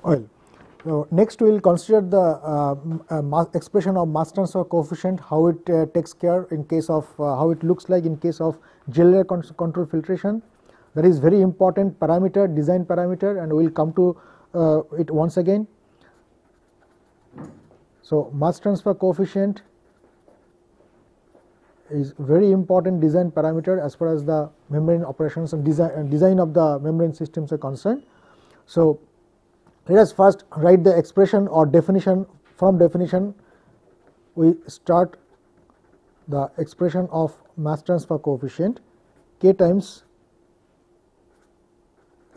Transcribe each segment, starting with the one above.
oil. So, next we will consider the expression of mass transfer coefficient, how it takes care in case of how it looks like in case of gel layer control filtration. That is very important parameter, design parameter, and we will come to it once again. So, mass transfer coefficient is very important design parameter as far as the membrane operations and design of the membrane systems are concerned. So, let us first write the expression or definition. From definition we start the expression of mass transfer coefficient K times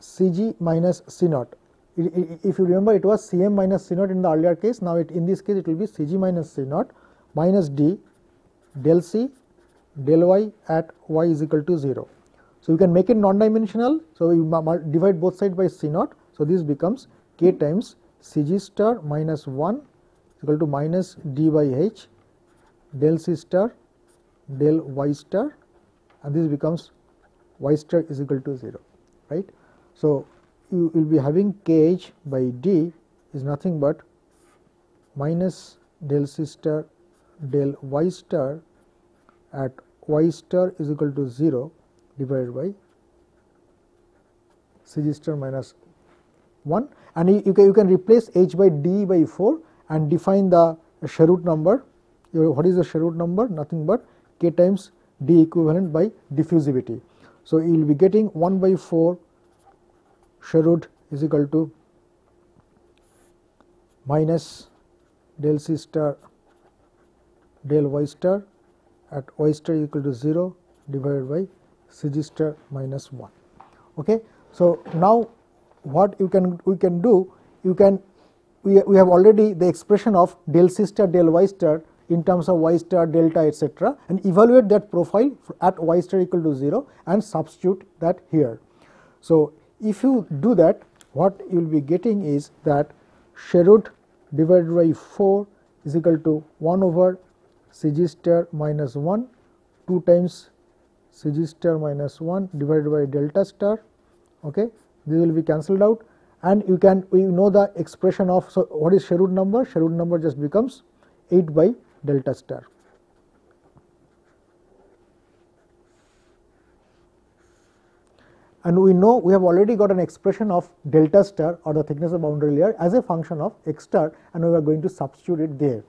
Cg minus C naught. If you remember, it was Cm minus C naught in the earlier case. Now in this case it will be Cg minus C naught minus d del C del y at y is equal to 0. So, you can make it non-dimensional. So, you divide both sides by C naught. So, this becomes K times Cg star minus 1 is equal to minus d by h del C star del y star, and this becomes y star is equal to 0, right. So, you will be having Kh by d is nothing but minus del C star del y star at y star is equal to 0 divided by Cg star minus 1, and you can replace h by d by 4 and define the Sherwood number. What is the Sherwood number? Nothing but K times d equivalent by diffusivity. So, you will be getting 1 by 4 Sherwood is equal to minus del C star del y star at y star equal to 0 divided by Cg star minus 1. Okay. So, now what we can do, we have already the expression of del C star del y star in terms of y star delta etc., and evaluate that profile at y star equal to 0 and substitute that here. So, if you do that, what you will be getting is that Sherwood divided by 4 is equal to 1 over Cg star minus 1 2 times Cg star minus 1 divided by delta star. Okay. This will be cancelled out, and we know the expression of. So, what is Sherwood number? Sherwood number just becomes 8 by delta star. And we know we have already got an expression of delta star or the thickness of boundary layer as a function of x star, and we are going to substitute it there.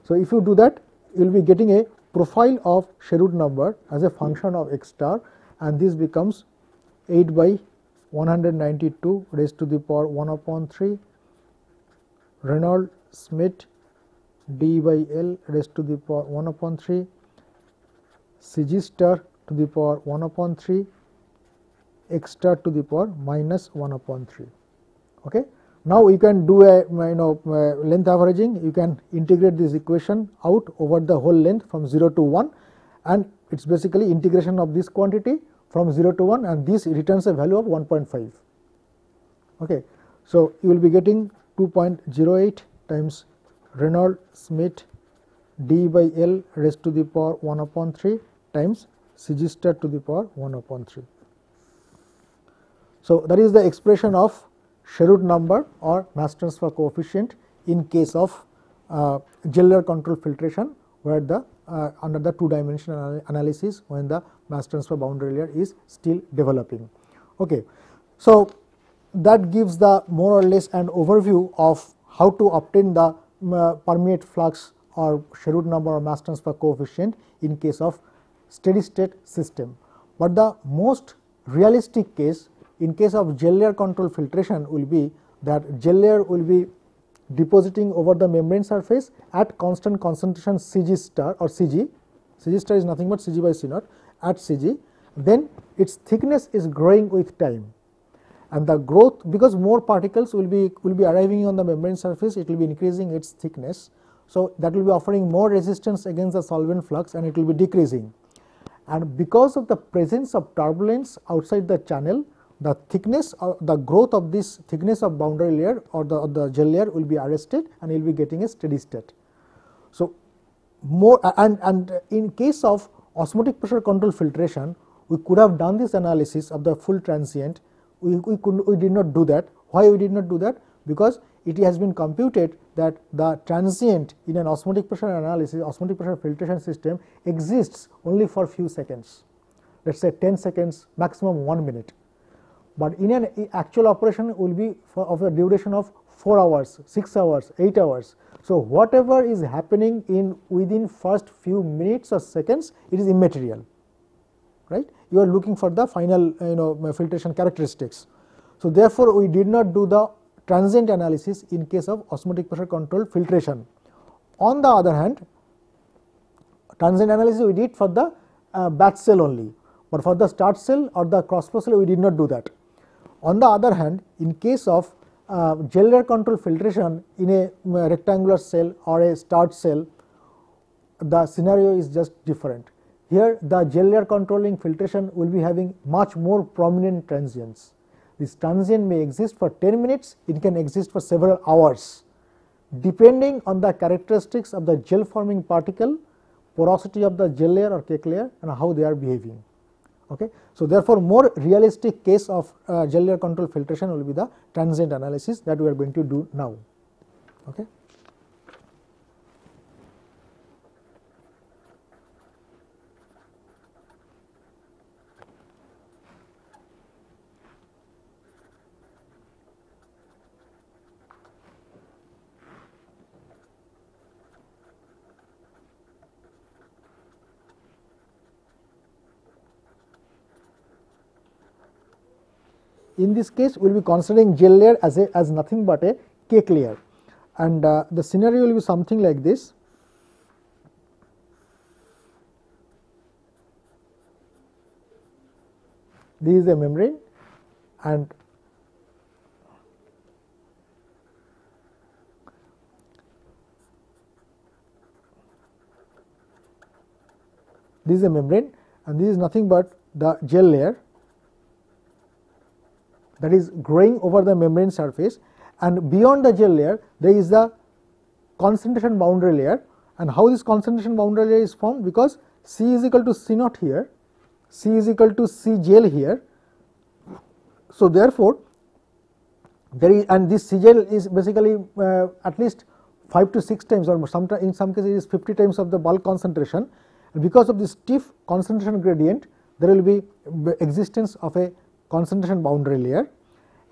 So, if you do that, you will be getting a profile of Sherwood number as a function of x star, and this becomes 8 by 192 raised to the power 1 upon 3 Reynolds Schmidt d by L raised to the power 1 upon 3 Cg star to the power 1 upon 3 x star to the power minus 1 upon 3. Okay. Now, you can do a length averaging. You can integrate this equation out over the whole length from 0 to 1, and it is basically integration of this quantity from 0 to 1, and this returns a value of 1.5. Okay. So, you will be getting 2.08 times Reynolds Schmidt d by L raised to the power 1 upon 3 times Cg star to the power 1 upon 3. So, that is the expression of Sherwood number or mass transfer coefficient in case of gel layer control filtration, where the under the 2-dimensional analysis when the mass transfer boundary layer is still developing. Okay. So, that gives the more or less an overview of how to obtain the permeate flux or Sherwood number or mass transfer coefficient in case of steady state system. But the most realistic case in case of gel layer control filtration will be that gel layer will be depositing over the membrane surface at constant concentration Cg star or Cg. Cg star is nothing but Cg by C naught at Cg. Then its thickness is growing with time, and the growth, because more particles will be arriving on the membrane surface, it will be increasing its thickness. So, that will be offering more resistance against the solvent flux, and it will be decreasing. And because of the presence of turbulence outside the channel, the thickness or the growth of this thickness of boundary layer or the gel layer will be arrested, and you will be getting a steady state. So, more and in case of osmotic pressure control filtration, we could have done this analysis of the full transient. We did not do that. Why we did not do that? because it has been computed that the transient in an osmotic pressure analysis, osmotic pressure filtration system exists only for few seconds, let us say 10 seconds, maximum 1 minute. But in an actual operation will be of a duration of 4 hours, 6 hours, 8 hours. So whatever is happening in within first few minutes or seconds, it is immaterial, right? You are looking for the final filtration characteristics. So therefore, we did not do the transient analysis in case of osmotic pressure controlled filtration. On the other hand, transient analysis we did for the batch cell only, but for the start cell or the cross flow cell we did not do that. On the other hand, in case of gel layer control filtration in a rectangular cell or a start cell, the scenario is just different. Here the gel layer controlling filtration will be having much more prominent transients. This transient may exist for 10 minutes, it can exist for several hours, depending on the characteristics of the gel forming particle, porosity of the gel layer or cake layer, and how they are behaving. Okay. So therefore, more realistic case of gel layer control filtration will be the transient analysis that we are going to do now. Okay. In this case, we will be considering gel layer as nothing but a cake layer, and the scenario will be something like this. This is a membrane, and this is a membrane, and this is nothing but the gel layer that is growing over the membrane surface, and beyond the gel layer there is the concentration boundary layer. And how this concentration boundary layer is formed? Because C is equal to C naught here, C is equal to C gel here. So therefore, there is, and this C gel is basically at least 5 to 6 times, or sometimes in some cases it is 50 times of the bulk concentration. And because of this stiff concentration gradient, there will be existence of a concentration boundary layer,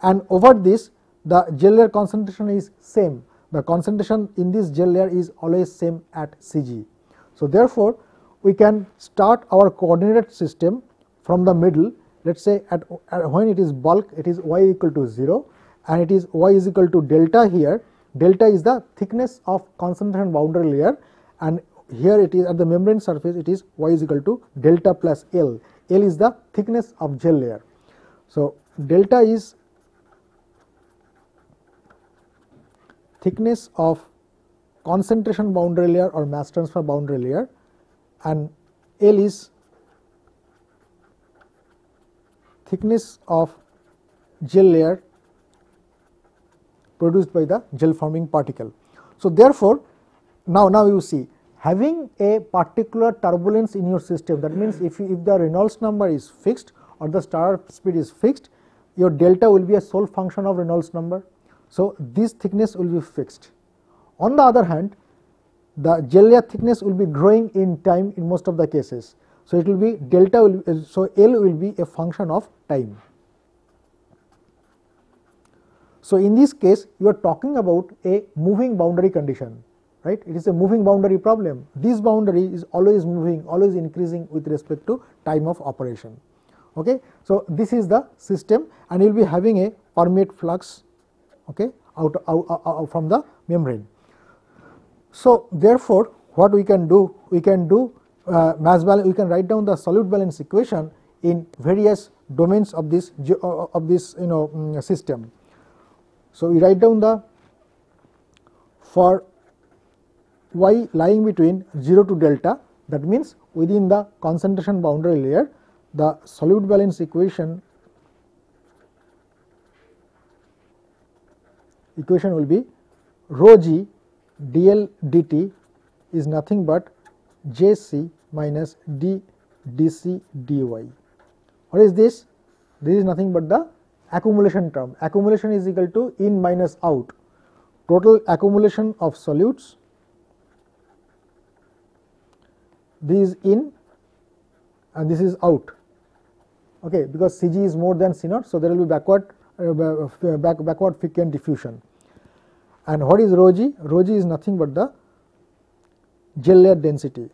and over this the gel layer concentration is same. The concentration in this gel layer is always same at Cg. So therefore, we can start our coordinate system from the middle. Let us say at when it is bulk, it is y equal to 0, and it is y is equal to delta here. Delta is the thickness of concentration boundary layer, and here it is at the membrane surface, it is y is equal to delta plus L. L is the thickness of gel layer. So delta is thickness of concentration boundary layer or mass transfer boundary layer, and L is thickness of gel layer produced by the gel forming particle. So therefore, now you see, having a particular turbulence in your system, that means if the Reynolds number is fixed or the start speed is fixed, your delta will be a sole function of Reynolds number. So this thickness will be fixed. On the other hand, the gel layer thickness will be growing in time in most of the cases. So it will be delta will be, so L will be a function of time. So in this case, you are talking about a moving boundary condition, right? It is a moving boundary problem. This boundary is always moving, always increasing with respect to time of operation. Okay, so this is the system, and you will be having a permeate flux, okay, out from the membrane. So therefore, what we can do? We can do mass balance. We can write down the solute balance equation in various domains of this system. So we write down the, for y lying between 0 to delta, that means within the concentration boundary layer, the solute balance equation will be rho g dl dt is nothing but jc minus d dc dy. What is this? This is nothing but the accumulation term. Accumulation is equal to in minus out. Total accumulation of solutes, this is in and this is out, okay, because Cg is more than C naught, so there will be backward Fickian diffusion. And what is rho g? Rho g is nothing but the gel layer density.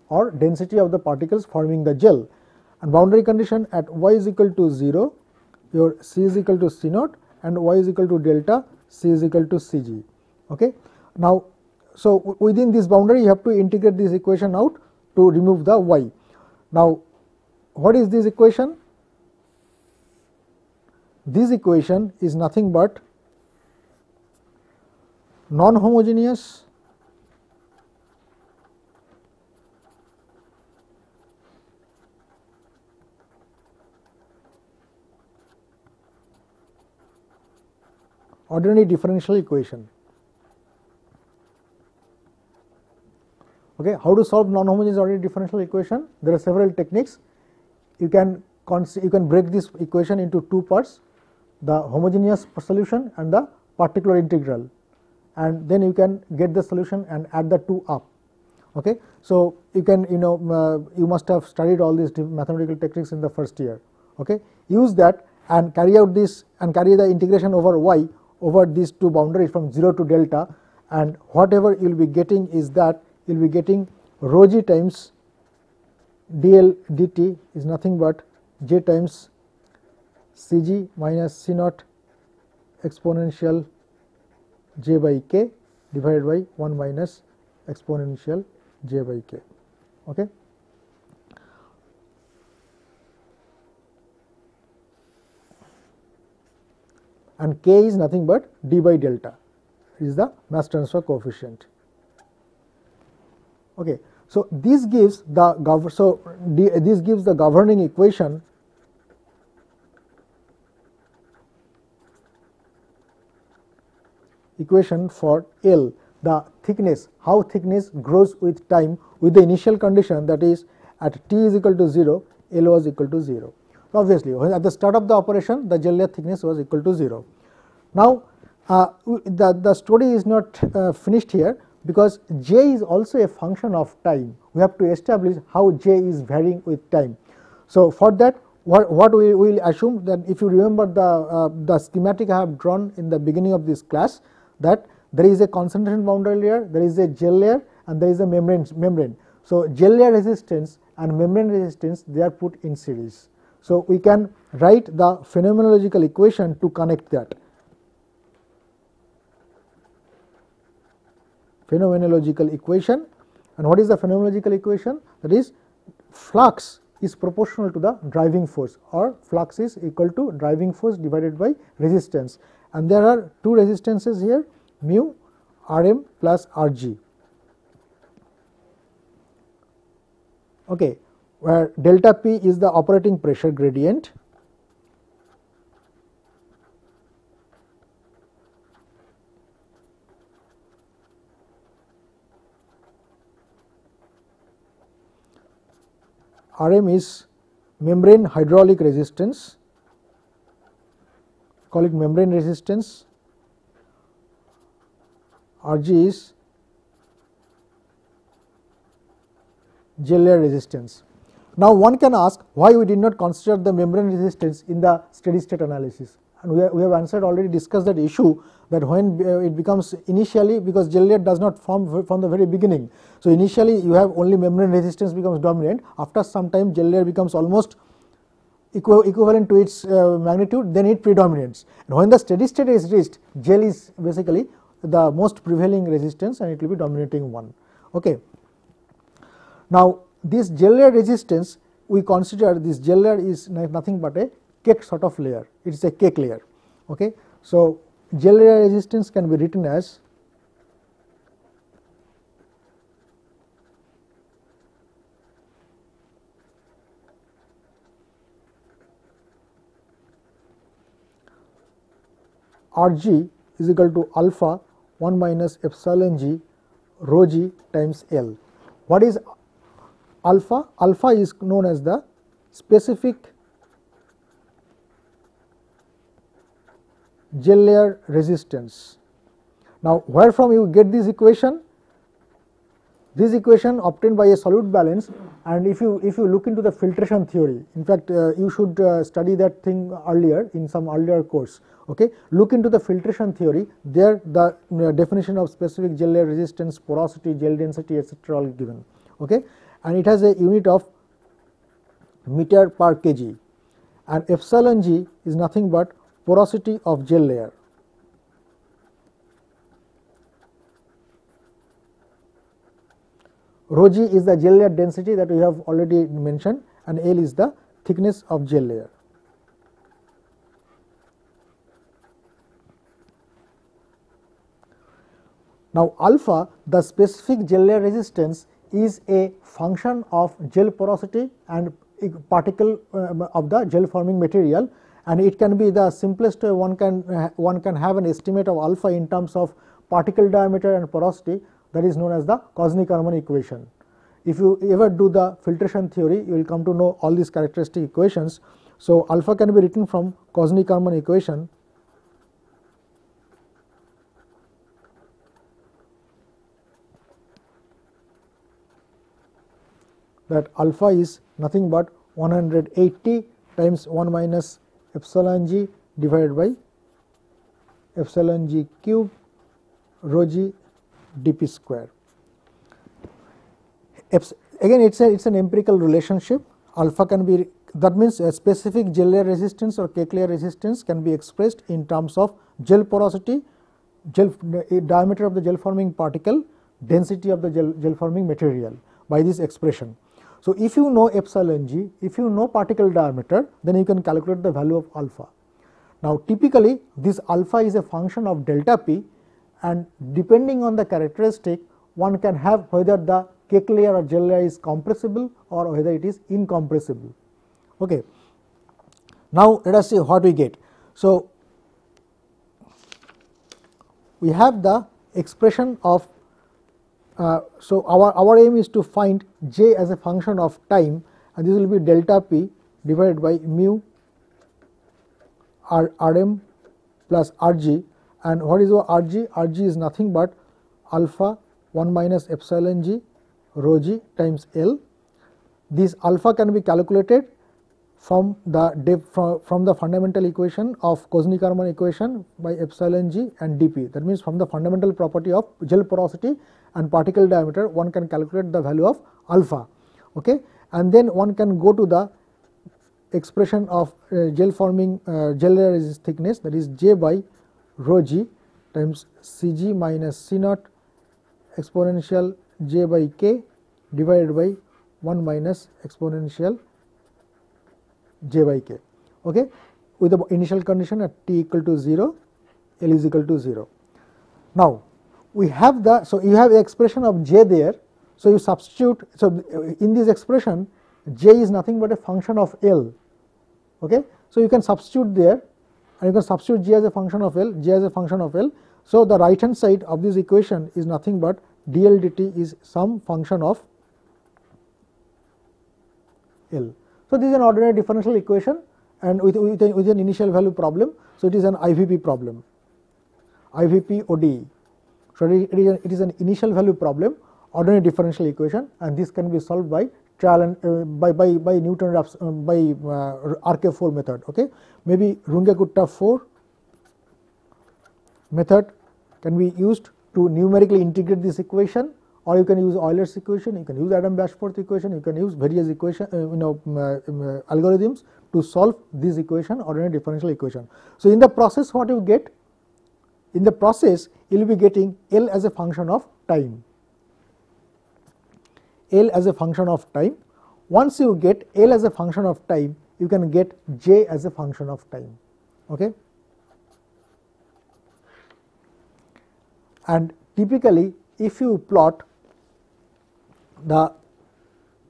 Or density of the particles forming the gel, and boundary condition at y is equal to 0, your C is equal to C naught and y is equal to delta, C is equal to Cg. Okay. Now, so within this boundary you have to integrate this equation out to remove the y. Now, what is this equation? This equation is nothing but non-homogeneous ordinary differential equation. Okay, how to solve non-homogeneous ordinary differential equation? There are several techniques. You can break this equation into two parts, the homogeneous solution and the particular integral, and then you can get the solution and add the two up. Okay, so you can you must have studied all these mathematical techniques in the first year. Okay, use that and carry out this and carry the integration over y over these two boundaries from 0 to delta, and whatever you will be getting is that you will be getting rho g times dl dt is nothing but j times Cg minus C naught exponential j by k divided by 1 minus exponential j by k. Okay. And k is nothing but d by delta, is the mass transfer coefficient. Okay. So this gives the governing equation for L, the thickness, how thickness grows with time with the initial condition, that is at t is equal to 0, L was equal to 0. So obviously, at the start of the operation the gel layer thickness was equal to 0. Now, the story is not finished here, because j is also a function of time. We have to establish how j is varying with time. So for that, what we will assume that, if you remember the schematic I have drawn in the beginning of this class, that there is a concentration boundary layer, there is a gel layer and there is a membrane. So gel layer resistance and membrane resistance, they are put in series. So we can write the phenomenological equation to connect that. Phenomenological equation, and what is the phenomenological equation? That is, flux is proportional to the driving force, or flux is equal to driving force divided by resistance, and there are two resistances here, mu Rm plus Rg. Okay, where delta P is the operating pressure gradient, Rm is membrane hydraulic resistance, call it membrane resistance, Rg is gel layer resistance. Now one can ask why we did not consider the membrane resistance in the steady state analysis, and we have answered, already discussed that issue, that when it becomes initially, because gel layer does not form from the very beginning. So initially you have only membrane resistance becomes dominant, after some time gel layer becomes almost equivalent to its magnitude, then it predominates, and when the steady state is reached, gel is basically the most prevailing resistance and it will be dominating one. Okay. Now this gel layer resistance, we consider this gel layer is nothing but a cake sort of layer, it is a cake layer. Okay. So gel layer resistance can be written as Rg is equal to alpha 1 minus epsilon g rho g times L. What is alpha. Alpha is known as the specific gel layer resistance. Now, where from you get this equation? This equation obtained by a solute balance, and if you look into the filtration theory, in fact you should study that thing earlier in some earlier course. Okay, look into the filtration theory. There the definition of specific gel layer resistance, porosity, gel density, etc. all given. Okay, and it has a unit of meter per kg, and epsilon g is nothing but porosity of gel layer. Rho g is the gel layer density that we have already mentioned, and L is the thickness of gel layer. Now, alpha, the specific gel layer resistance, is a function of gel porosity and particle of the gel forming material, and it can be the simplest way one can have an estimate of alpha in terms of particle diameter and porosity, that is known as the Kozny-Karman equation. If you ever do the filtration theory, you will come to know all these characteristic equations. So, alpha can be written from Kozny-Karman equation, that alpha is nothing but 180 times 1 minus epsilon g divided by epsilon g cube rho g dp square. Again, it's an empirical relationship. Alpha can be, that means a specific gel layer resistance or cake layer resistance can be expressed in terms of gel porosity, diameter of the gel forming particle, density of the gel forming material by this expression. So, if you know epsilon g, if you know particle diameter, then you can calculate the value of alpha. Now, typically this alpha is a function of delta p, and depending on the characteristic, one can have whether the cake layer or gel layer is compressible or whether it is incompressible. Okay. Now, let us see what we get. So, we have the expression of so our aim is to find j as a function of time, and this will be delta p divided by mu rm plus rg, and what is our rg? Rg is nothing but alpha 1 minus epsilon g rho g times L. This alpha can be calculated from the fundamental equation of Kozny-Karman equation by epsilon g and dp. That means from the fundamental property of gel porosity and particle diameter, one can calculate the value of alpha. Okay, and then one can go to the expression of gel forming gel layer thickness, that is j by rho g times Cg minus C naught exponential j by k divided by 1 minus exponential j by k, okay, with the initial condition at t equal to 0, L is equal to 0. Now, we have the, so you have the expression of j there, so you substitute, so in this expression j is nothing but a function of L, okay. So, you can substitute there, and you can substitute j as a function of L, j as a function of L. So, the right hand side of this equation is nothing but dl dt is some function of L. So, this is an ordinary differential equation, and with an initial value problem. So, it is an IVP problem, IVP ODE. So, it is an initial value problem, ordinary differential equation, and this can be solved by trial and by Newton-Raphson by RK4 method. Okay, maybe Runge-Kutta 4 method can be used to numerically integrate this equation, or you can use Euler's equation, you can use Adam-Bashforth equation, you can use various equation algorithms to solve this equation, ordinary differential equation. So, in the process what you get? In the process you will be getting L as a function of time, L as a function of time. Once you get L as a function of time, you can get J as a function of time. Okay. And typically if you plot, the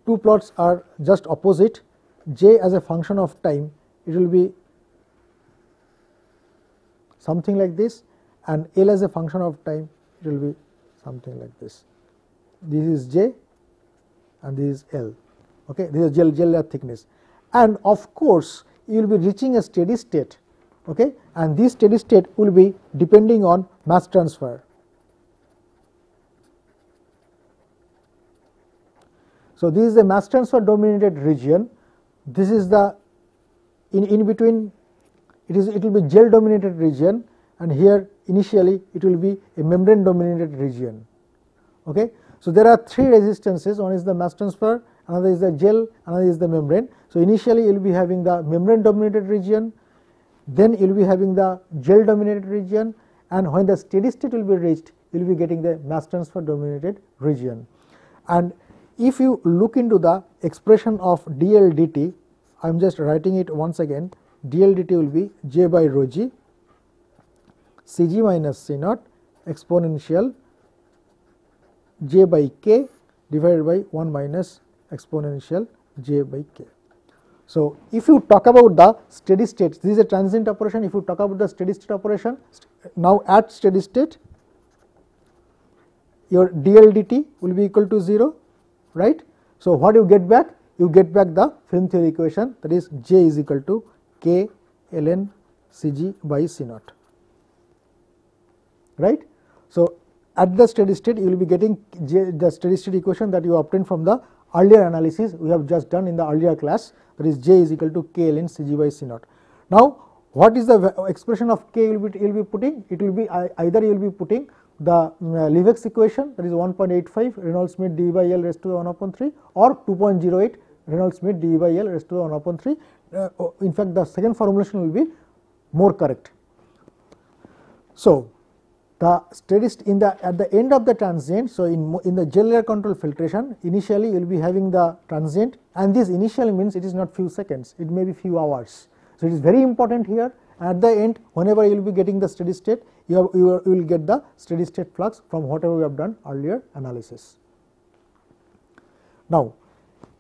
two plots are just opposite, J as a function of time, it will be something like this, and L as a function of time, it will be something like this. This is J and this is L. Okay, this is gel layer thickness, and of course you will be reaching a steady state. Okay, and this steady state will be depending on mass transfer. So this is the mass transfer dominated region. This is the in between. It will be gel dominated region, and here initially it will be a membrane dominated region. Okay. So there are three resistances. One is the mass transfer, another is the gel, another is the membrane. So initially you will be having the membrane dominated region, then you will be having the gel dominated region, and when the steady state will be reached, you will be getting the mass transfer dominated region. And if you look into the expression of dl dt, I am just writing it once again. Dl dt will be J by rho g Cg minus C naught exponential J by k divided by 1 minus exponential J by k. So if you talk about the steady state, this is a transient operation. If you talk about the steady state operation, now at steady state, your dl dt will be equal to 0, right. So what you get back? You get back the film theory equation, that is J is equal to k ln Cg by C naught, right. So at the steady state you will be getting the steady state equation that you obtained from the earlier analysis we have just done in the earlier class, that is J is equal to k ln Cg by C naught. Now what is the expression of k you will be putting? It will be either you will be putting the Levex equation, that is 1.85 Reynolds-Smith dE by L raised to the 1 upon 3, or 2.08 Reynolds-Smith dE by L raised to the 1 upon 3. In fact, the second formulation will be more correct. So the steady at the end of the transient, so in the gel layer control filtration, initially you will be having the transient, and this initially means it is not few seconds, it may be few hours. So it is very important here. At the end, whenever you will be getting the steady state, you will get the steady state flux from whatever we have done earlier analysis. Now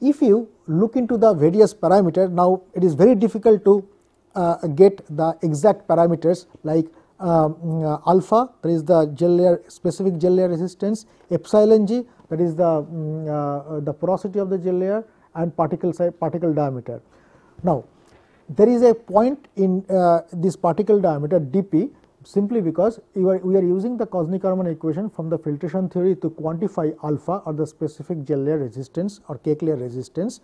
if you look into the various parameters, now it is very difficult to get the exact parameters like alpha, that is the gel layer specific gel layer resistance, epsilon g, that is the porosity of the gel layer, and particle diameter. Now there is a point in this particle diameter dp, simply because we are using the Kozny-Karman equation from the filtration theory to quantify alpha, or the specific gel layer resistance or cake layer resistance,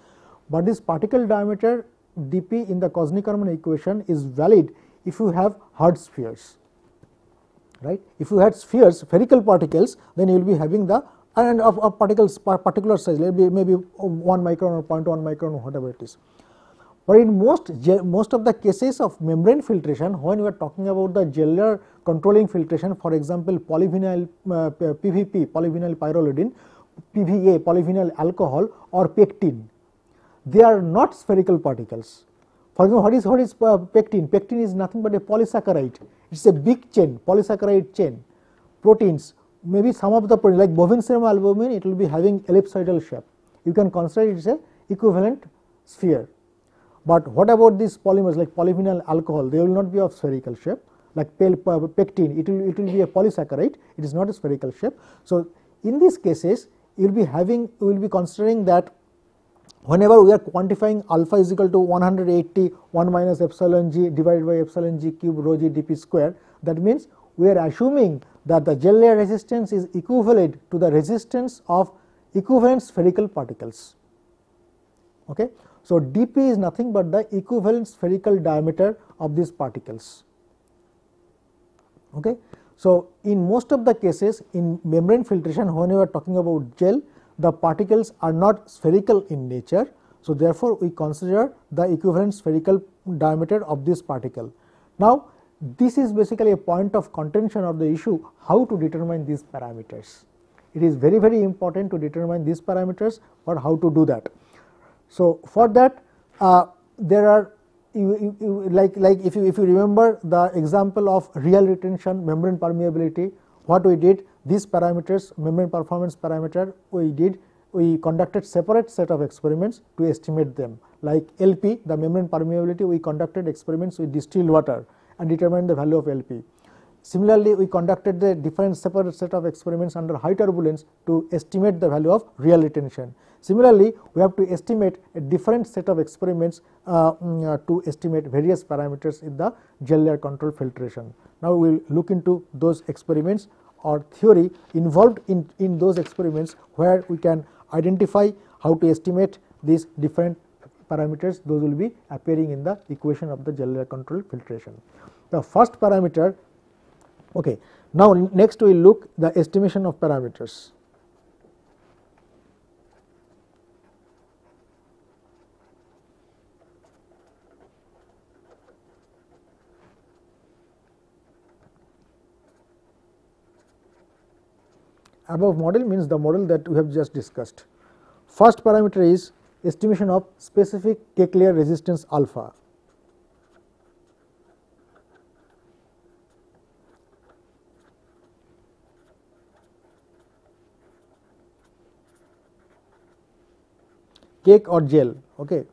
but this particle diameter dp in the Kozny-Karman equation is valid if you have hard spheres, right. If you had spheres, spherical particles, then you will be having the and of particles particular size, maybe 1 micron or 0.1 micron or whatever it is. But in most of the cases of membrane filtration, when we are talking about the gel layer controlling filtration, for example polyvinyl PVP, polyvinyl pyrrolidine, PVA, polyvinyl alcohol, or pectin, they are not spherical particles. For example, what is pectin? Pectin is nothing but a polysaccharide. It is a big chain, polysaccharide chain. Proteins, maybe some of the proteins like bovine serum albumin, it will be having ellipsoidal shape. You can consider it as a equivalent sphere. But what about these polymers like polyvinyl alcohol? They will not be of spherical shape. Like pectin, it will be a polysaccharide. It is not a spherical shape. So in these cases, you will be considering that whenever we are quantifying alpha is equal to 180 1 minus epsilon g divided by epsilon g cube rho g dp square, that means we are assuming that the gel layer resistance is equivalent to the resistance of equivalent spherical particles. Okay. So dp is nothing but the equivalent spherical diameter of these particles. Okay. So in most of the cases in membrane filtration, when we are talking about gel, the particles are not spherical in nature. So therefore we consider the equivalent spherical diameter of this particle. Now this is basically a point of contention of the issue, how to determine these parameters. It is very, very important to determine these parameters, but how to do that. So for that there are like if you remember the example of real retention, membrane permeability, what we did, these parameters, membrane performance parameter, we conducted separate set of experiments to estimate them. Like LP, the membrane permeability, we conducted experiments with distilled water and determined the value of LP. Similarly, we conducted the different separate set of experiments under high turbulence to estimate the value of real retention. Similarly, we have to estimate a different set of experiments to estimate various parameters in the gel layer control filtration. Now, we will look into those experiments or theory involved in those experiments where we can identify how to estimate these different parameters. Those will be appearing in the equation of the gel layer control filtration. The first parameter, okay. Now, next we will look the estimation of parameters. Above model means the model that we have just discussed. First parameter is estimation of specific cake layer resistance alpha. Cake or gel, okay.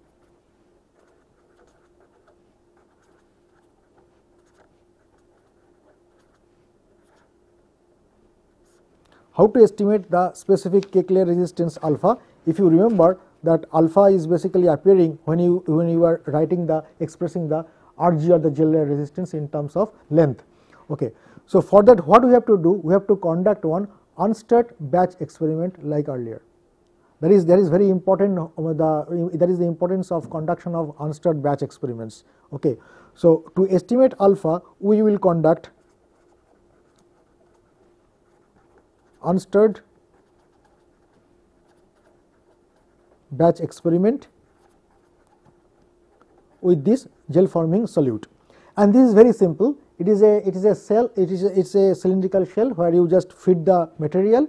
How to estimate the specific cake layer resistance alpha? If you remember that alpha is basically appearing when you are writing the expressing the RG or the gel layer resistance in terms of length. Okay. So, for that what we have to do? We have to conduct one unstirred batch experiment like earlier. That is very important. That is the importance of conduction of unstirred batch experiments. Okay. So, to estimate alpha, we will conduct unstirred batch experiment with this gel forming solute, and this is very simple. It is a cell. It's a cylindrical shell where you just feed the material,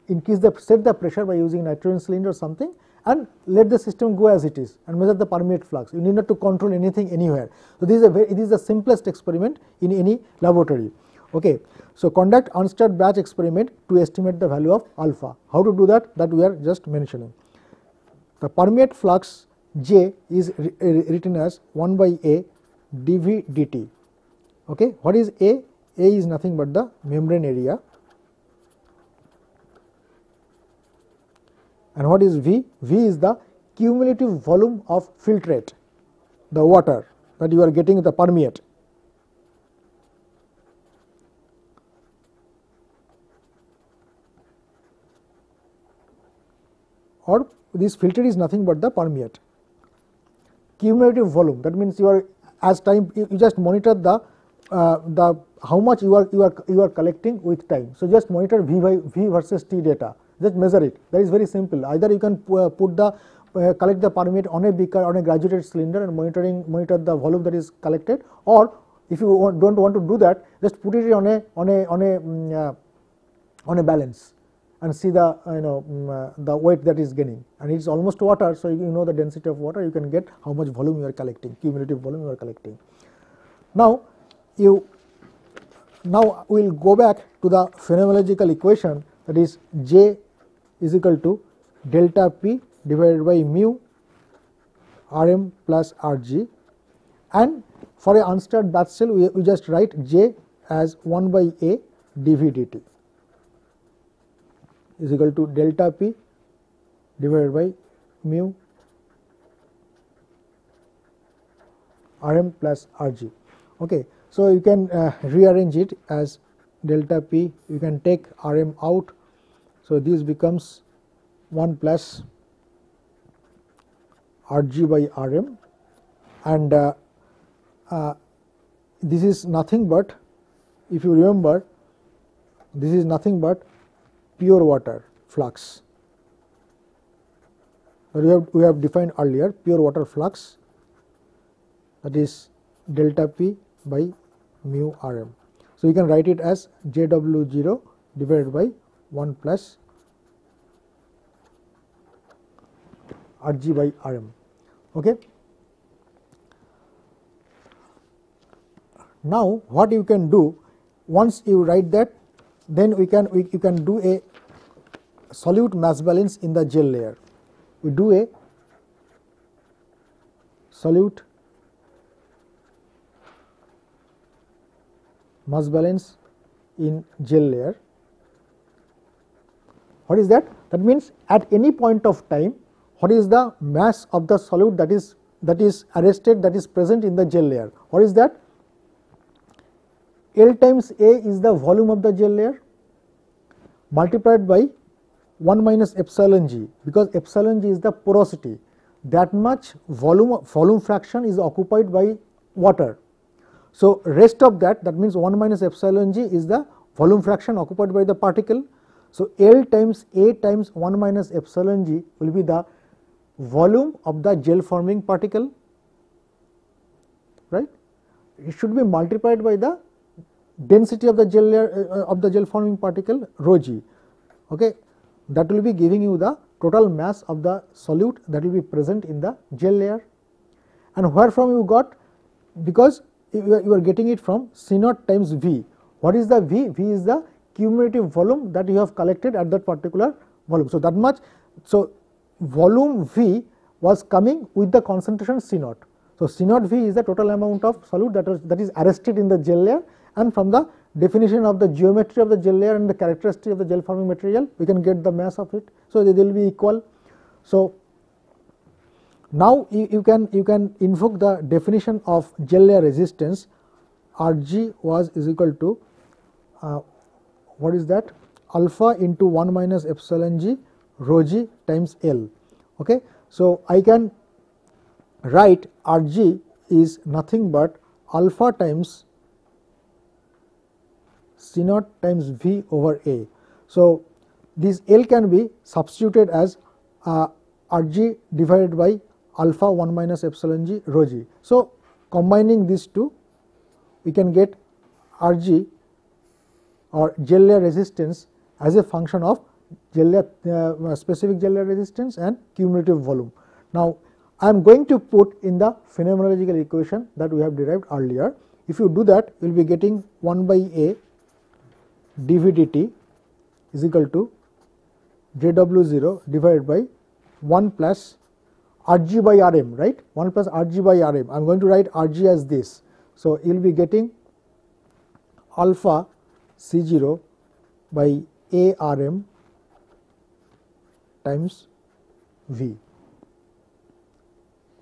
set the pressure by using nitrogen cylinder or something, and let the system go as it is and measure the permeate flux. You need not to control anything anywhere. So, it is the simplest experiment in any laboratory. Okay. So, conduct unstirred batch experiment to estimate the value of alpha. How to do that? That we are just mentioning. The permeate flux J is written as 1 by A dV dt. Okay. What is A? A is nothing but the membrane area. And what is V? V is the cumulative volume of filtrate, the water that you are getting the permeate. Or this filter is nothing but the permeate. Cumulative volume, that means you are as time you just monitor the how much you are collecting with time. So, just monitor V versus T data, just measure it. That is very simple. Either you can collect the permeate on a beaker, on a graduated cylinder and monitor the volume that is collected, or if you don't want to do that, just put it on a balance and see the the weight that is gaining, and it is almost water. So, you know the density of water, you can get how much volume you are collecting, cumulative volume you are collecting. Now, we will go back to the phenomenological equation, that is J is equal to delta P divided by mu Rm plus Rg, and for a unstirred batch cell we just write J as 1 by A dV dt is equal to delta P divided by mu Rm plus Rg. Okay. So, you can rearrange it as delta P, you can take Rm out. So, this becomes 1 plus Rg by Rm, and this is nothing but, if you remember, this is nothing but pure water flux that we have defined earlier, pure water flux, that is delta P by mu Rm. So, you can write it as Jw0 divided by 1 plus Rg by Rm. Okay. Now, what you can do, once you write that, then you can do a solute mass balance in the gel layer. We do a solute mass balance in gel layer. What is that? That means at any point of time, what is the mass of the solute that is arrested, that is present in the gel layer? What is that? L times A is the volume of the gel layer multiplied by 1 minus epsilon g, because epsilon g is the porosity. That much volume fraction is occupied by water. So rest of that means 1 minus epsilon g is the volume fraction occupied by the particle. So L times A times 1 minus epsilon g will be the volume of the gel forming particle, right? It should be multiplied by the density of the gel layer, of the gel forming particle, rho g. Okay, that will be giving you the total mass of the solute that will be present in the gel layer. And where from you got? Because you are getting it from C naught times V. What is the V? V is the cumulative volume that you have collected at that particular volume. So that much. So volume V was coming with the concentration C naught. So C naught V is the total amount of solute that is arrested in the gel layer, and from the definition of the geometry of the gel layer and the characteristic of the gel forming material, we can get the mass of it. So they will be equal. So now you can invoke the definition of gel layer resistance. Rg is equal to what is that? Alpha into 1 minus epsilon g rho g times L. Okay. So I can write Rg is nothing but alpha times C naught times V over A. So this L can be substituted as Rg divided by alpha 1 minus epsilon g rho g. So combining these two, we can get Rg or gel layer resistance as a function of gel layer, specific gel layer resistance and cumulative volume. Now I am going to put in the phenomenological equation that we have derived earlier. If you do that, you will be getting 1 by A dV dt is equal to Jw0 divided by 1 plus Rg by Rm, right? 1 plus Rg by Rm. I am going to write Rg as this. So you will be getting alpha C0 by A Rm times V,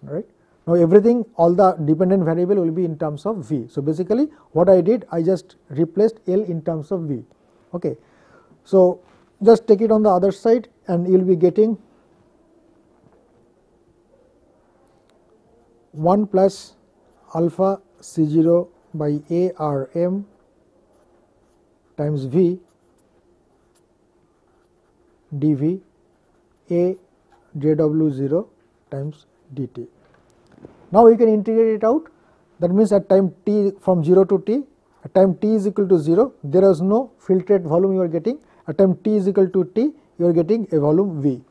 right? Now everything, all the dependent variable will be in terms of V. So basically what I did, I just replaced L in terms of V. Okay. So just take it on the other side and you will be getting 1 plus alpha C0 by A Rm times V dV A Jw0 times dt. Now we can integrate it out. That means at time t from 0 to t, at time t is equal to 0, there is no filtrate volume you are getting. At time t is equal to t, you are getting a volume V.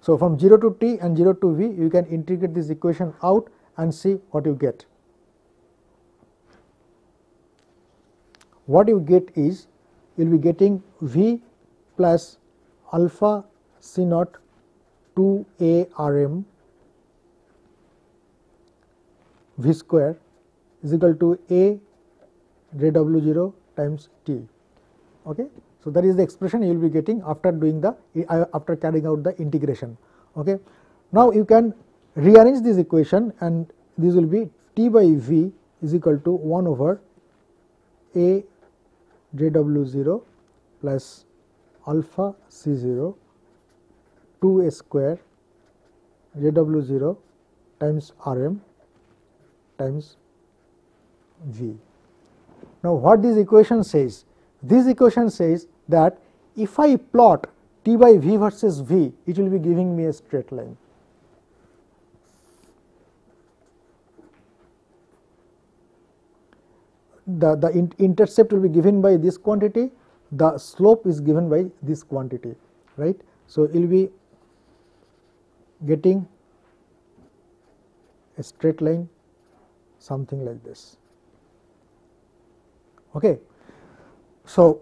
So from 0 to t and 0 to V, you can integrate this equation out and see what you get. What you get is, you will be getting V plus alpha C naught 2 A Rm V square is equal to A Jw0 times T. Okay. So that is the expression you will be getting after doing the after carrying out the integration. Okay. Now you can rearrange this equation and this will be T by V is equal to 1 over A Jw0 plus alpha C0 2A square Jw0 times Rm times V. Now what this equation says? This equation says that if I plot T by V versus V, it will be giving me a straight line. The intercept will be given by this quantity, the slope is given by this quantity, right. So you will be getting a straight line something like this. Okay. So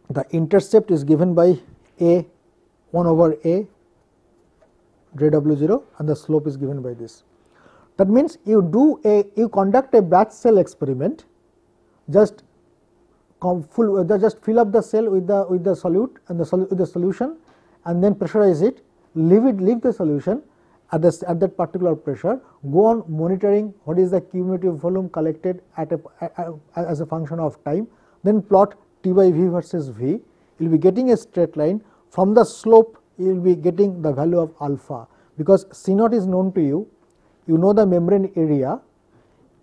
the intercept is given by A 1 over A Jw0 and the slope is given by this. That means you conduct a batch cell experiment, just just fill up the cell with the solute and with the solution, and then pressurize it, leave the solution at that particular pressure, go on monitoring what is the cumulative volume collected as a function of time, then plot T by V versus V. You will be getting a straight line. From the slope you will be getting the value of alpha, because C naught is known to you. You know the membrane area,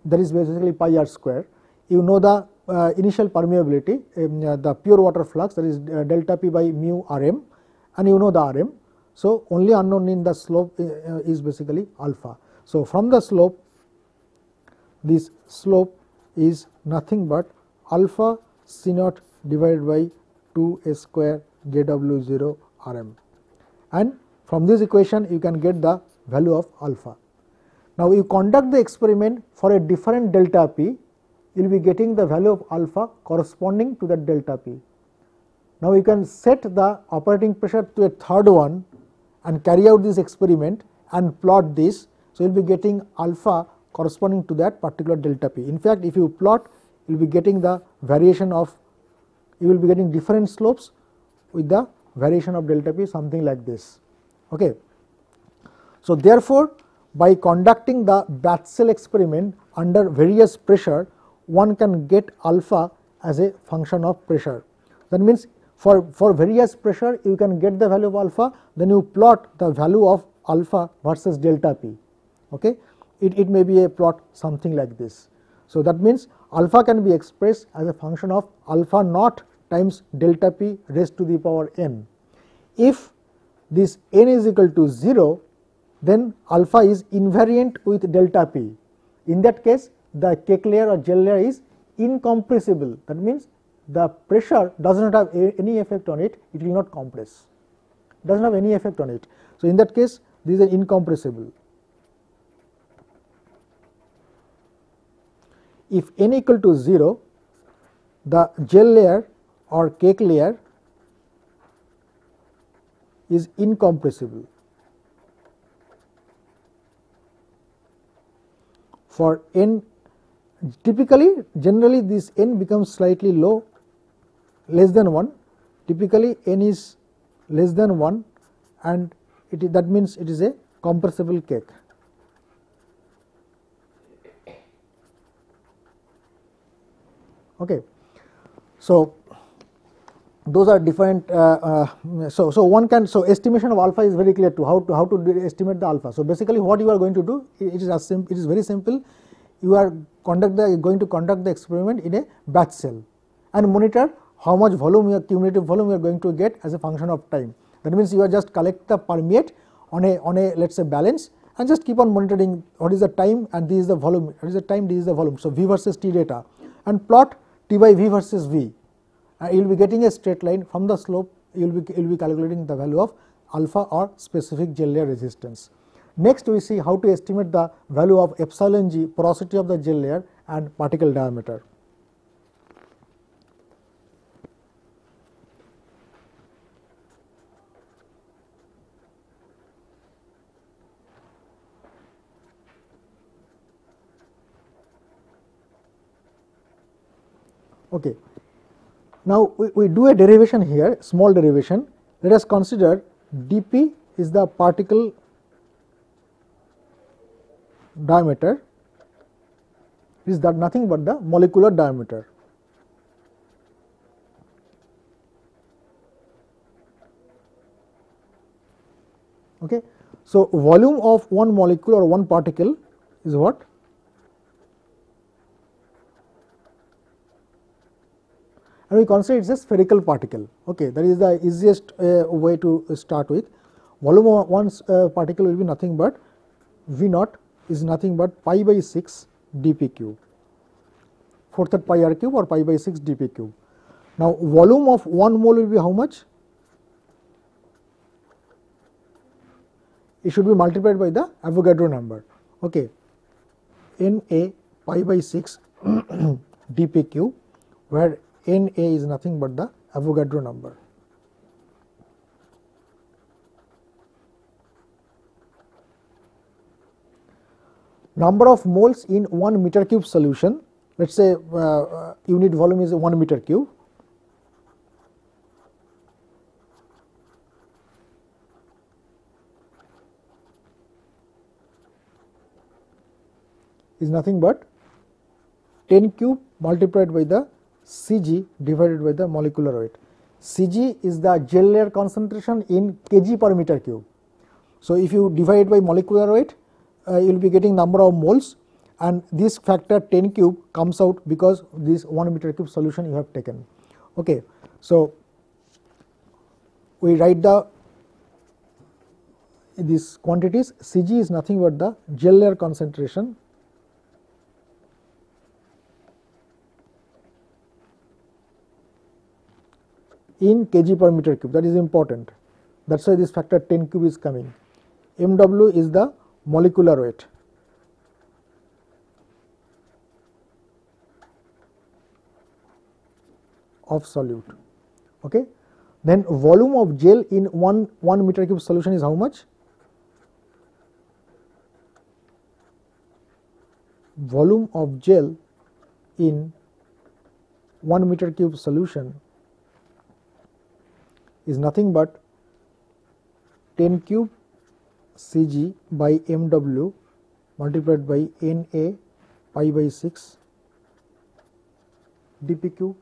that is basically pi r square. You know the initial permeability, the pure water flux, that is delta P by mu Rm, and you know the Rm. So, only unknown in the slope is basically alpha. So, from the slope, this slope is nothing but alpha C naught divided by 2 a square Jw0 Rm, and from this equation you can get the value of alpha. Now, you conduct the experiment for a different delta P, you will be getting the value of alpha corresponding to that delta P. Now, you can set the operating pressure to a third one and carry out this experiment and plot this. So, you will be getting alpha corresponding to that particular delta P. In fact, if you plot, you will be getting the variation of, you will be getting different slopes with the variation of delta P, something like this. Okay. So, therefore, by conducting the batch cell experiment under various pressure, one can get alpha as a function of pressure. That means, for various pressure you can get the value of alpha, then you plot the value of alpha versus delta P. Okay. It may be a plot something like this. So, that means alpha can be expressed as a function of alpha naught times delta P raised to the power n. If this n is equal to 0, then alpha is invariant with delta P. In that case, the cake layer or gel layer is incompressible. That means the pressure does not have any effect on it, it will not compress, does not have any effect on it. So, in that case, this is incompressible. If n equal to 0, the gel layer or cake layer is incompressible. For n, generally this n becomes slightly low, less than 1, typically n is less than 1, and that means it is a compressible cake. Okay. So, those are different. So one can, so estimation of alpha is very clear to how to estimate the alpha. So, basically what you are going to do, it is very simple. You are going to conduct the experiment in a batch cell and monitor how much volume, cumulative volume you are going to get as a function of time. That means you are just collect the permeate on a let us say balance, and just keep on monitoring what is the time and this is the volume, what is the time, this is the volume. So, V versus T data, and plot T by V versus V. You will be getting a straight line. From the slope you will be calculating the value of alpha or specific gel layer resistance. Next, we see how to estimate the value of epsilon g, porosity of the gel layer, and particle diameter. Okay. Now, we do a derivation here, small derivation. Let us consider dP is the particle diameter, is that nothing but the molecular diameter. Okay. So, volume of one molecule or one particle is what? And we consider it is a spherical particle. Okay, that is the easiest way to start with. Volume of one particle will be nothing but V naught is nothing but pi by 6 dP cube, 4th at pi r cube or pi by 6 dP cube. Now, volume of 1 mole will be how much? It should be multiplied by the Avogadro number. Okay, Na pi by 6 dP cube, where Na is nothing but the Avogadro number. Number of moles in 1 meter cube solution let us say unit volume is 1 meter cube. Is nothing but 10 cube multiplied by the Cg divided by the molecular weight. Cg is the gel layer concentration in kg per meter cube. So, if you divide by molecular weight, you will be getting number of moles, and this factor 10 cube comes out because this 1 meter cube solution you have taken. Okay. So, we write these quantities. Cg is nothing but the gel layer concentration in kg per meter cube. That is important. That is why this factor 10 cube is coming. Mw is the molecular weight. Of solute. Okay. Then volume of gel in 1 meter cube solution is how much? Volume of gel in 1 meter cube solution is nothing but 10 cube Cg by Mw multiplied by Na pi by 6 dp cube.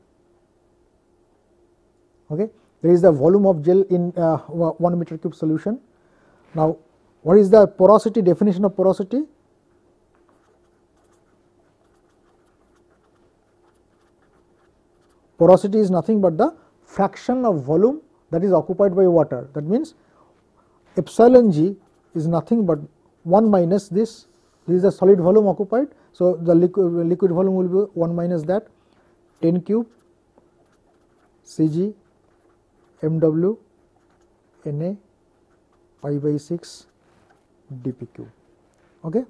Okay. There is the volume of gel in 1 meter cube solution. Now, what is the porosity, definition of porosity? Porosity is nothing but the fraction of volume that is occupied by water. That means epsilon g is nothing but 1 minus this. This is the solid volume occupied. So, the liquid volume will be 1 minus that, 10 cube Cg Mw Na pi by 6 dp cube. Okay.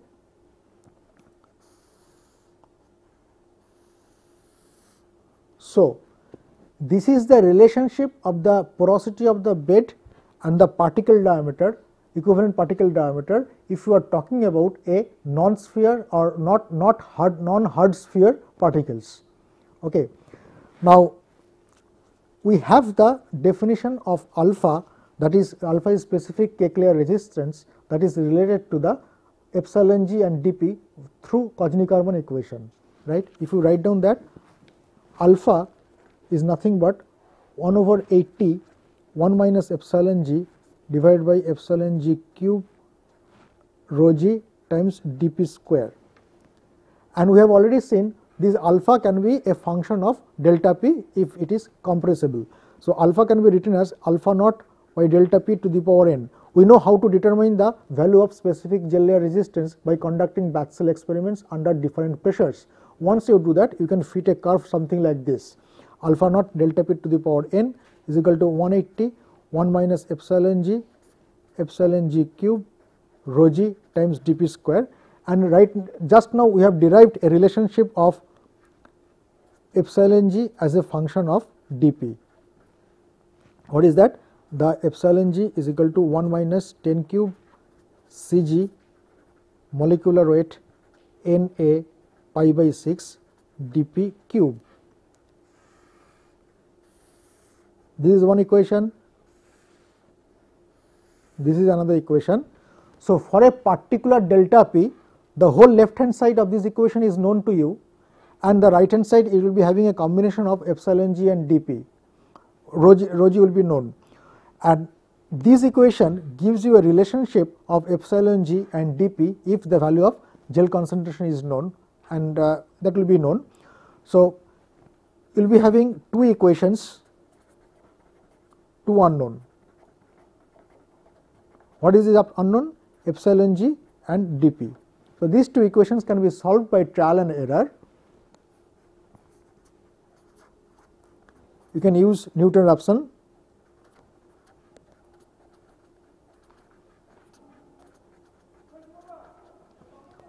So, this is the relationship of the porosity of the bed and the particle diameter, equivalent particle diameter, if you are talking about a non-sphere or non-hard sphere particles. Okay. Now, we have the definition of alpha, that is alpha is specific Keck-Leyer resistance, that is related to the epsilon g and dp through Kozni-Karbon equation, right. If you write down that alpha is nothing but 1 over 80 1 minus epsilon g divided by epsilon g cube rho g times dp square, and we have already seen this alpha can be a function of delta p if it is compressible. So, alpha can be written as alpha naught by delta p to the power n. We know how to determine the value of specific gel layer resistance by conducting batch cell experiments under different pressures. Once you do that, you can fit a curve something like this: alpha naught delta p to the power n is equal to 180 1 minus epsilon g cube rho g times dp square, and right just now we have derived a relationship of epsilon g as a function of dp. What is that? The epsilon g is equal to 1 minus 10 cube Cg molecular weight Na pi by 6 dp cube. This is one equation, this is another equation. So, for a particular delta p, the whole left hand side of this equation is known to you, and the right hand side it will be having a combination of epsilon g and dp, rho g will be known, and this equation gives you a relationship of epsilon g and dp if the value of gel concentration is known, and that will be known. So, you will be having two equations, two unknown. What is this unknown? Epsilon g and dp. So, these two equations can be solved by trial and error. You can use Newton-Raphson.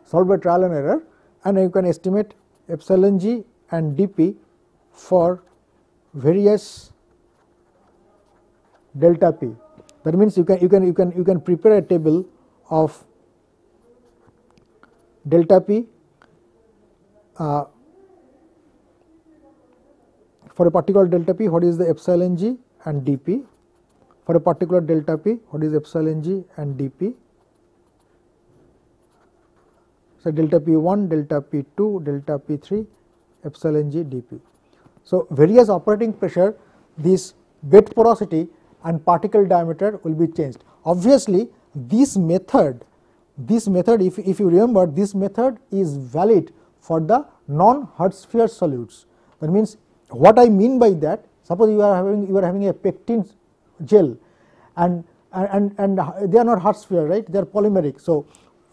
Solve by trial and error, and you can estimate epsilon g and dp for various delta p. That means you can prepare a table of delta p for a particular delta p, what is the epsilon g and dp? For a particular delta p, what is epsilon g and dp? So, delta p1, delta p2, delta p3, epsilon g dp. So, various operating pressure, this bed porosity and particle diameter will be changed. Obviously, this method if you remember, this method is valid for the non-Hertzsprung solutes. That means, what I mean by that, suppose you are having a pectin gel and they are not Hertzsprung, right, they are polymeric. So,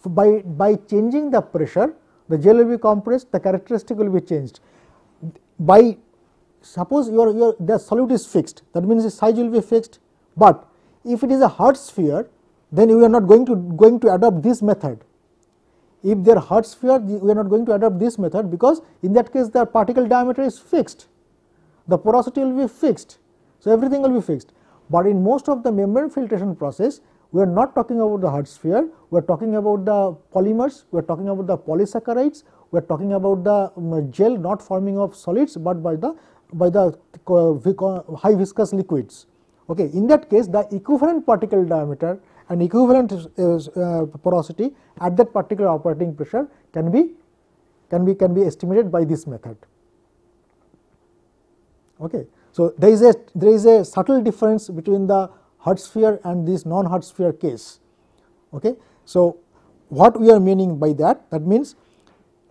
by changing the pressure, the gel will be compressed, the characteristic will be changed. By suppose the solute is fixed, that means the size will be fixed, but if it is a Hertzsprung, then we are not going to adopt this method. If they are Hertzsprung, we are not going to adopt this method, because in that case the particle diameter is fixed, the porosity will be fixed, so everything will be fixed. But in most of the membrane filtration process, we are not talking about the Hertzsprung, we are talking about the polymers, we are talking about the polysaccharides, we are talking about the gel not forming of solids, but by the high viscous liquids. Okay. In that case, the equivalent particle diameter and equivalent porosity at that particular operating pressure can be estimated by this method. Okay. So, there is a subtle difference between the Hertzsprung and this non-Hertzsprung case. Okay. So, what we are meaning by that? That means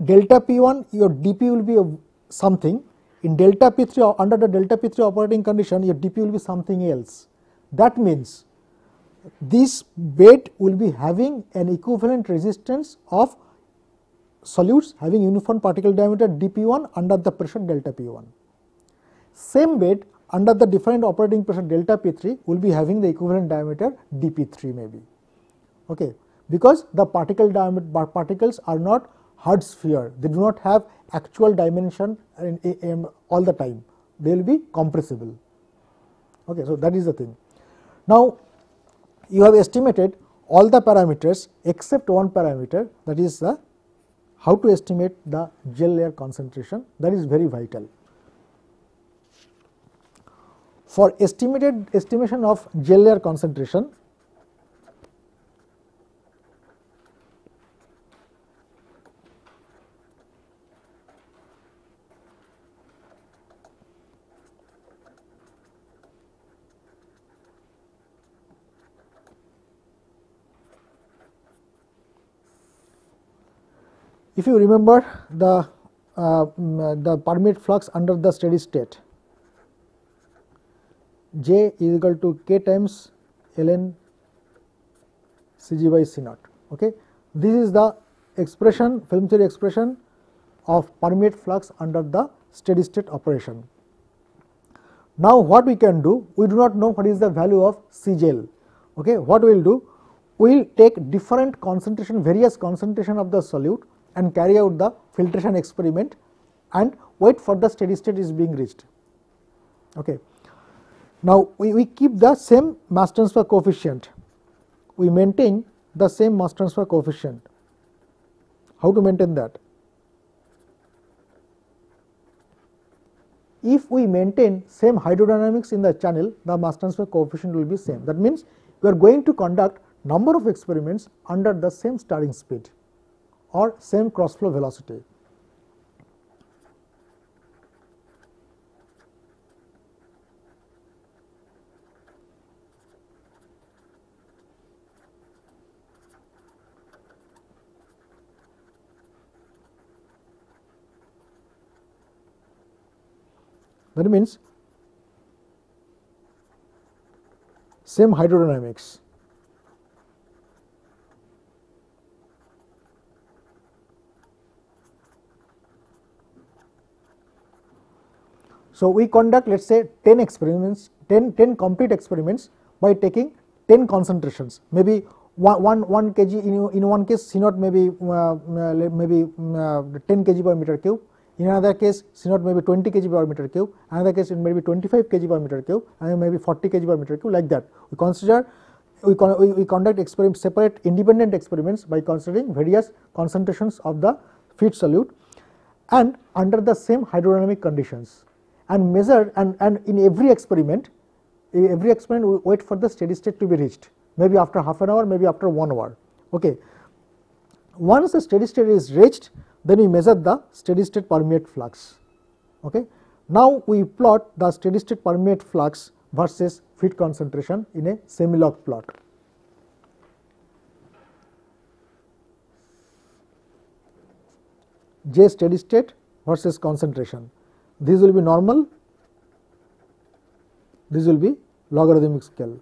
delta P1, your dP will be something. In delta P3, or under the delta P3 operating condition, your dP will be something else. That means this bed will be having an equivalent resistance of solutes having uniform particle diameter dP1 under the pressure delta P1. Same bed under the different operating pressure delta P3 will be having the equivalent diameter dP3 maybe. Okay. Because the particles are not Hertzsprung, they do not have actual dimension all the time, they will be compressible. Okay. So, that is the thing. Now, you have estimated all the parameters except one parameter, that is how to estimate the gel layer concentration, that is very vital. For estimation of gel layer concentration, if you remember the permeate flux under the steady state, J is equal to K times ln Cg by C naught. Okay. This is the expression, film theory expression of permeate flux under the steady state operation. Now, what we can do, we do not know what is the value of C gel. Okay. What we will do, we will take different concentration, various concentration of the solute and carry out the filtration experiment and wait for the steady state is being reached. Okay. Now, we keep the same mass transfer coefficient, we maintain the same mass transfer coefficient. How to maintain that? If we maintain same hydrodynamics in the channel, the mass transfer coefficient will be same. That means, we are going to conduct number of experiments under the same starting speed or same cross flow velocity. That means, same hydrodynamics. So, we conduct let us say 10 experiments, 10 complete experiments by taking 10 concentrations, maybe 1 kg in one case C naught maybe 10 kg per meter cube, in another case C naught maybe 20 kg per meter cube, another case it may be 25 kg per meter cube, and maybe 40 kg per meter cube, like that. We consider we conduct experiments, separate independent experiments by considering various concentrations of the feed solute and under the same hydrodynamic conditions, and measure, and in every experiment we wait for the steady state to be reached, maybe after half an hour, maybe after 1 hour. Okay. Once the steady state is reached, then we measure the steady state permeate flux. Okay. Now we plot the steady state permeate flux versus feed concentration in a semi-log plot. J steady state versus concentration. This will be normal, this will be logarithmic scale.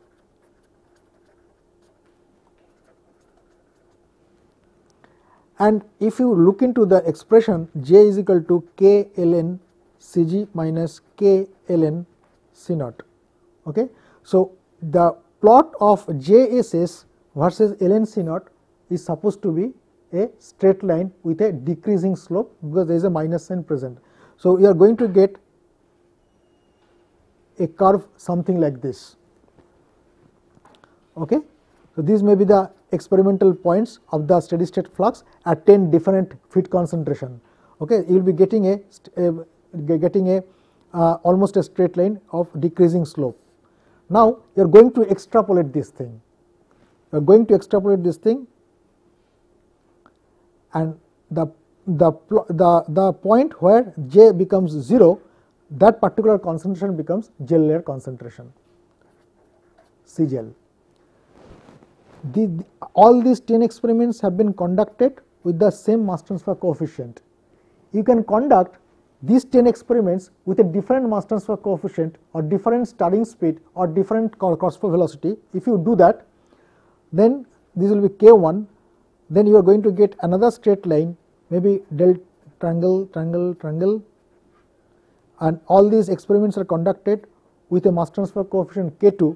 And if you look into the expression, J is equal to K ln Cg minus K ln C naught. Okay. So, the plot of JSS versus ln C naught is supposed to be a straight line with a decreasing slope, because there is a minus sign present. So, you are going to get a curve something like this. Okay. So, these may be the experimental points of the steady state flux at 10 different feed concentration. Okay. You will be getting a almost a straight line of decreasing slope. Now, you are going to extrapolate this thing. You are going to extrapolate this thing, and the point where J becomes 0, that particular concentration becomes gel layer concentration, C gel. All these 10 experiments have been conducted with the same mass transfer coefficient. You can conduct these 10 experiments with a different mass transfer coefficient or different starting speed or different cross-flow velocity. If you do that, then this will be K1, then you are going to get another straight line, maybe del triangle, triangle, triangle, and all these experiments are conducted with a mass transfer coefficient K2.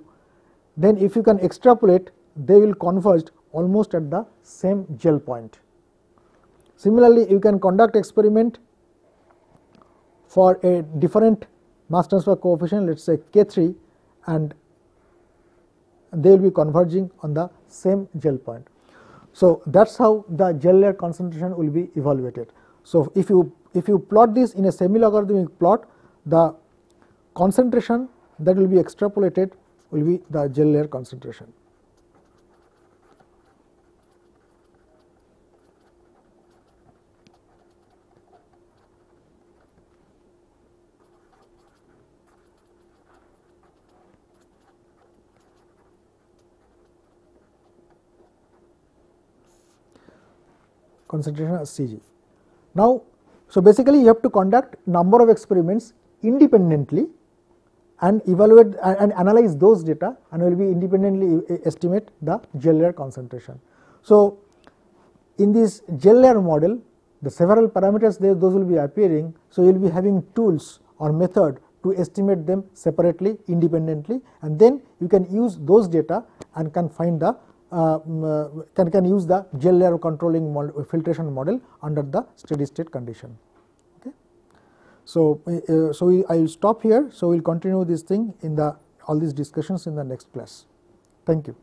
Then if you can extrapolate, they will converge almost at the same gel point. Similarly, you can conduct experiment for a different mass transfer coefficient, let us say K3, and they will be converging on the same gel point. So, that is how the gel layer concentration will be evaluated. So, if you plot this in a semi-logarithmic plot, the concentration that will be extrapolated will be the gel layer concentration. Concentration as Cg. Now, so basically you have to conduct number of experiments independently and evaluate and analyze those data, and will be independently estimate the gel layer concentration. So, in this gel layer model, the several parameters there, those will be appearing. So, you will be having tools or method to estimate them separately, independently, and then you can use those data and can find the can use the gel layer controlling filtration model under the steady state condition. Okay. So, I will stop here. So, we will continue this thing in the all these discussions in the next class. Thank you.